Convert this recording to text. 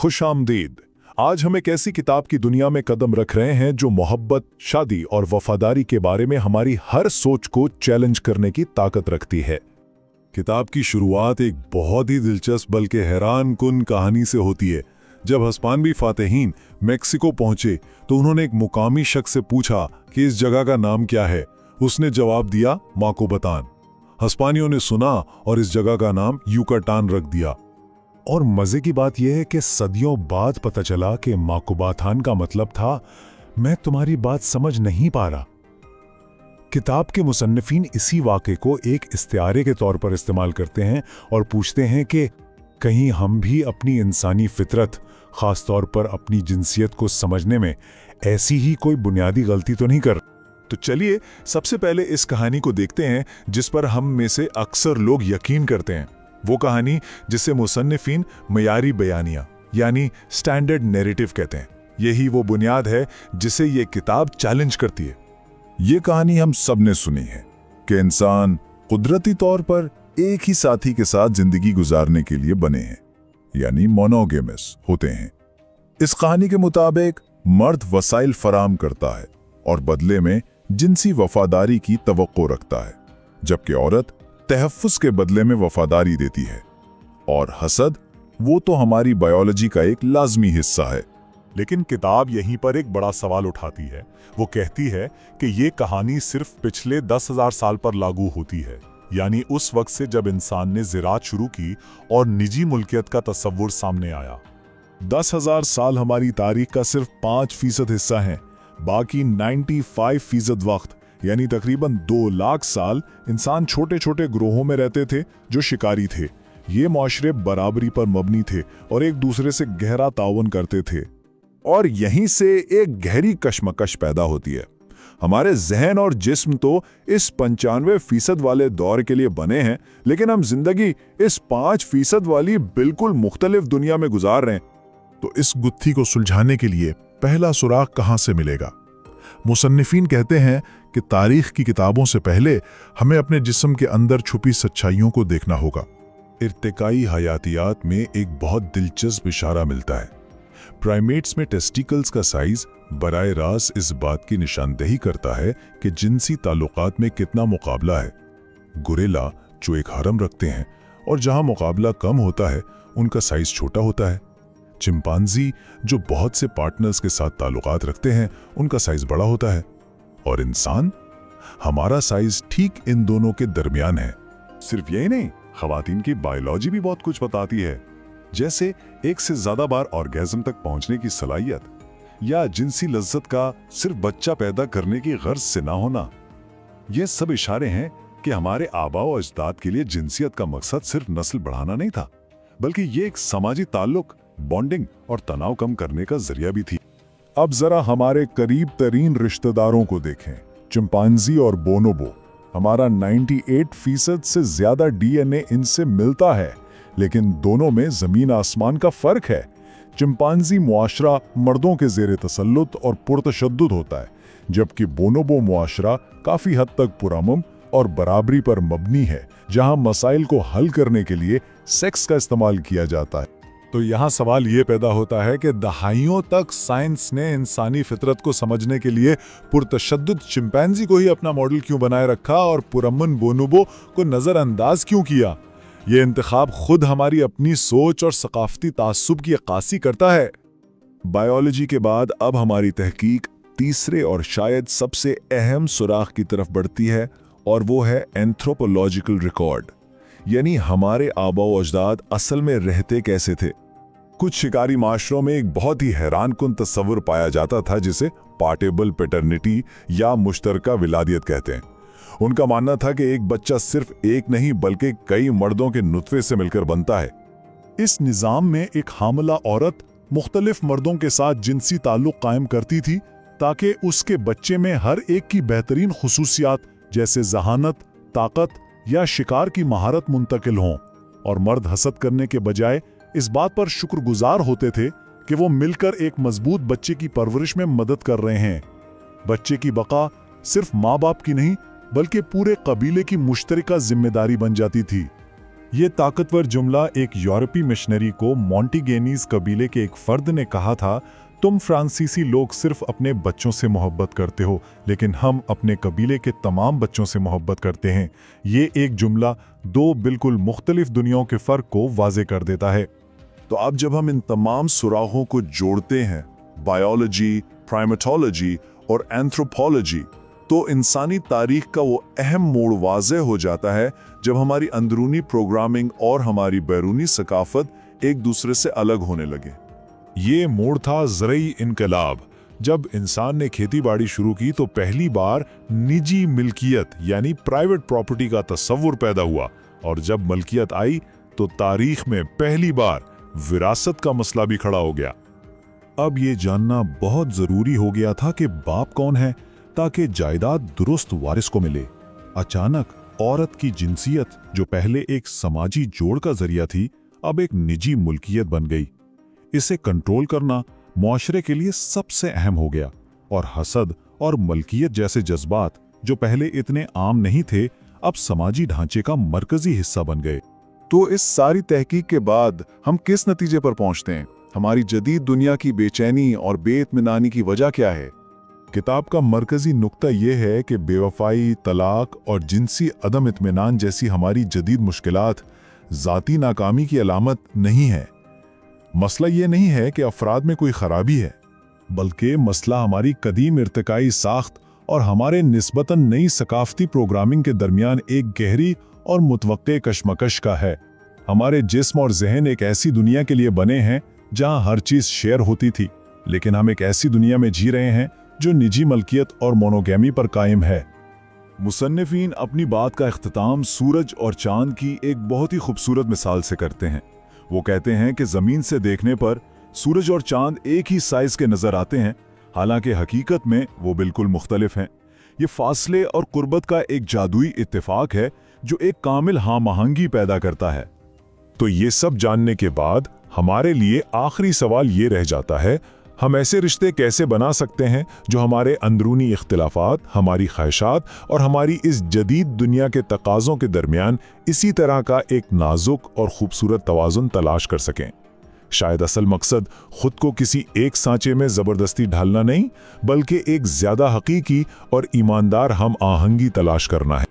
खुश आमदीद। आज हम एक ऐसी किताब की दुनिया में कदम रख रहे हैं जो मोहब्बत, शादी और वफादारी के बारे में हमारी हर सोच को चैलेंज करने की ताकत रखती है। किताब की शुरुआत एक बहुत ही दिलचस्प बल्कि हैरान कुन कहानी से होती है। जब हस्पानवी फातेहीन मेक्सिको पहुंचे तो उन्होंने एक मुकामी शख्स से पूछा कि इस जगह का नाम क्या है। उसने जवाब दिया, माकोबतान। हस्पानियों ने सुना और इस जगह का नाम यूकाटान रख दिया। और मजे की बात यह है कि सदियों बाद पता चला कि माकोबाथान का मतलब था, मैं तुम्हारी बात समझ नहीं पा रहा। किताब के मुसन्निफीन इसी वाक़े को एक इस्तिआरे के तौर पर इस्तेमाल करते हैं और पूछते हैं कि कहीं हम भी अपनी इंसानी फितरत, ख़ास तौर पर अपनी जिनसियत को समझने में ऐसी ही कोई बुनियादी गलती तो नहीं कर। तो चलिए सबसे पहले इस कहानी को देखते हैं जिस पर हम में से अक्सर लोग यकीन करते हैं। वो कहानी जिसे मुसन्निफीन मयारी बयानिया यानी स्टैंडर्ड नैरेटिव कहते हैं। यही वो बुनियाद है जिसे ये किताब चैलेंज करती है। ये कहानी हम सब ने सुनी है कि इंसान कुदरती तौर पर एक ही साथी के साथ जिंदगी गुजारने के लिए बने हैं, यानी मोनोगेमस होते हैं। इस कहानी के मुताबिक मर्द वसाइल फराम करता है और बदले में जिनसी वफादारी की तवक्को रखता है, जबकि औरत तहफ़्फ़ुज़ के बदले में वफादारी देती है। और हसद, वो तो हमारी बायोलॉजी का एक लाजमी हिस्सा है। लेकिन किताब यहीं पर एक बड़ा सवाल उठाती है। वो कहती है कि ये कहानी सिर्फ पिछले 10,000 साल पर लागू होती है, यानी उस वक्त से जब इंसान ने ज़राअत शुरू की और निजी मुल्कियत का तस्वुर सामने आया। 10,000 साल हमारी तारीख का सिर्फ 5% हिस्सा है। बाकी 95% वक्त यानी तकरीबन 2 लाख साल इंसान छोटे छोटे ग्रोहों में रहते थे जो शिकारी थे। ये माशरे बराबरी पर मबनी थे और एक दूसरे से गहरा ताउन करते थे। और यहीं से एक गहरी कशमकश पैदा होती है। हमारे जहन और जिस्म तो इस 95% वाले दौर के लिए बने हैं, लेकिन हम जिंदगी इस 5% वाली बिल्कुल मुख्तलिफ दुनिया में गुजार रहे हैं। तो इस गुत्थी को सुलझाने के लिए पहला सुराग कहां से मिलेगा? मुसन्निफीन कहते हैं कि तारीख की किताबों से पहले हमें अपने जिस्म के अंदर छुपी सच्चाइयों को देखना होगा। इर्तिकाई हयातियात में एक बहुत दिलचस्प इशारा मिलता है। प्राइमेट्स में टेस्टिकल्स का साइज बराए रास्त इस बात की निशानदेही करता है कि जिनसी ताल्लुकात में कितना मुकाबला है। गुरेला जो एक हरम रखते हैं और जहां मुकाबला कम होता है उनका साइज छोटा होता है। चिंपांजी जो बहुत से पार्टनर्स के साथ ताल्लुकात रखते हैं उनका साइज बड़ा होता है। और इंसान, हमारा साइज ठीक इन दोनों के दरमियान है। सिर्फ यही नहीं, खवातीन की बायोलॉजी भी बहुत कुछ बताती है, जैसे एक से ज्यादा बार ऑर्गेज्म तक पहुंचने की सलाहियत या जिनसी लज्जत का सिर्फ बच्चा पैदा करने की गर्ज से ना होना। ये सब इशारे हैं कि हमारे आबाओ अजदाद के लिए जिनसियत का मकसद सिर्फ नस्ल बढ़ाना नहीं था, बल्कि ये एक समाजी ताल्लुक, बॉन्डिंग और तनाव कम करने का जरिया भी थी। अब जरा हमारे करीब तरीन रिश्तेदारों को देखें, चिंपांजी और बोनोबो। हमारा 98% से ज्यादा डीएनए इनसे मिलता है, लेकिन दोनों में जमीन आसमान का फर्क है। चिंपांजी मुआशरा मर्दों के ज़ेरे तसल्लुत और पुरतशद्दुद होता है, जबकि बोनोबो मुआशरा काफी हद तक पुरअमन और बराबरी पर मबनी है, जहां मसाइल को हल करने के लिए सेक्स का इस्तेमाल किया जाता है। तो यहाँ सवाल ये पैदा होता है कि दहाइयों तक साइंस ने इंसानी फितरत को समझने के लिए पुरतशद्दुद चिंपैंजी को ही अपना मॉडल क्यों बनाए रखा और पुरअमन बोनोबो को नज़रअंदाज क्यों किया? ये इंतखाब खुद हमारी अपनी सोच और सकाफती तासुब की अक्कासी करता है। बायोलॉजी के बाद अब हमारी तहकीक तीसरे और शायद सबसे अहम सुराख की तरफ बढ़ती है, और वो है एंथ्रोपोलॉजिकल रिकॉर्ड, यानी हमारे आबाओ अजदाद असल में रहते कैसे थे। कुछ शिकारी माशरों में एक बहुत ही हैरानकुन तस्वुर पाया जाता था जिसे पार्टेबल पैटर्निटी या मुश्तरका विलादियत कहते हैं। उनका मानना था कि एक बच्चा सिर्फ एक नहीं बल्कि कई मर्दों के नुत्फे से मिलकर बनता है। इस निज़ाम में एक हामिला औरत मुख्तलिफ मर्दों के साथ जिनसी ताल्लुक कायम करती थी ताकि उसके बच्चे में हर एक की बेहतरीन खुसूसियात जैसे जहानत, ताकत या शिकार की महारत मुंतकिल हों, और मर्द हसद करने के बजाय इस बात पर शुक्रगुजार होते थे कि वो मिलकर एक मजबूत बच्चे की परवरिश में मदद कर रहे हैं। बच्चे की बका सिर्फ माँ बाप की नहीं बल्कि पूरे कबीले की मुश्तरका जिम्मेदारी बन जाती थी। ये ताकतवर जुमला एक यूरोपीय मिशनरी को मॉन्टीगेनीज कबीले के एक फर्द ने कहा था, तुम फ्रांसीसी लोग सिर्फ अपने बच्चों से मोहब्बत करते हो, लेकिन हम अपने कबीले के तमाम बच्चों से मोहब्बत करते हैं। ये एक जुमला दो बिल्कुल मुख्तलिफ दुनियाओं के फ़र्क को वाज़े कर देता है। तो अब जब हम इन तमाम सुराहों को जोड़ते हैं, बायोलॉजी, प्राइमेटोलॉजी और एंथ्रोपोलॉजी, तो इंसानी तारीख का वो अहम मोड़ वाज़े हो जाता है जब हमारी अंदरूनी प्रोग्रामिंग और हमारी बैरूनी सकाफत एक दूसरे से अलग होने लगे। ये मोड़ था ज़रई इनकलाब। जब इंसान ने खेती बाड़ी शुरू की तो पहली बार निजी मिल्कियत यानी प्राइवेट प्रॉपर्टी का तस्वुर पैदा हुआ, और जब मलकियत आई तो तारीख में पहली बार विरासत का मसला भी खड़ा हो गया। अब ये जानना बहुत ज़रूरी हो गया था कि बाप कौन है, ताकि जायदाद दुरुस्त वारिस को मिले। अचानक औरत की जिनसियत, जो पहले एक समाजी जोड़ का जरिया थी, अब एक निजी मुल्कियत बन गई। इसे कंट्रोल करना मुआशरे के लिए सबसे अहम हो गया, और हसद और मलकियत जैसे जज्बात, जो पहले इतने आम नहीं थे, अब समाजी ढांचे का मरकजी हिस्सा बन गए। तो इस सारी तहकीक के बाद हम किस नतीजे पर पहुंचते हैं? हमारी जदीद दुनिया की बेचैनी और बेइत्मीनानी की वजह क्या है? किताब का मरकजी नुक्ता यह है कि बेवफाई, तलाक और जिनसी अदम इत्मीनान जैसी हमारी जदीद मुश्किलात ज़ाती नाकामी की अलामत नहीं है। मसला ये नहीं है कि अफराद में कोई खराबी है, बल्कि मसला हमारी कदीम इर्तिकाई साख्त और हमारे निस्बतन नई सकाफती प्रोग्रामिंग के दरमियान एक गहरी और मुतवक्के कशमकश का है। हमारे जिस्म और जहन एक ऐसी दुनिया के लिए बने हैं जहां हर चीज़ शेयर होती थी, लेकिन हम एक ऐसी दुनिया में जी रहे हैं जो निजी मलकियत और मोनोगैमी पर कायम है। मुसन्निफीन अपनी बात का इख्तिताम सूरज और चांद की एक बहुत ही खूबसूरत मिसाल से करते हैं। वो कहते हैं कि ज़मीन से देखने पर सूरज और चांद एक ही साइज़ के नज़र आते हैं, हालांकि हकीकत में वो बिल्कुल मुख्तलिफ हैं। ये फासले और कुर्बत का एक जादुई इत्तेफाक है जो एक कामिल हामाहंगी पैदा करता है। तो ये सब जानने के बाद हमारे लिए आखिरी सवाल ये रह जाता है, हम ऐसे रिश्ते कैसे बना सकते हैं जो हमारे अंदरूनी इख्तिलाफात, हमारी ख्वाहिशात और हमारी इस जदीद दुनिया के तकाज़ों के दरमियान इसी तरह का एक नाजुक और खूबसूरत तवाज़ुन तलाश कर सकें। शायद असल मकसद खुद को किसी एक सांचे में ज़बरदस्ती ढालना नहीं, बल्कि एक ज़्यादा हकीकी और ईमानदार हम आहंगी तलाश करना है।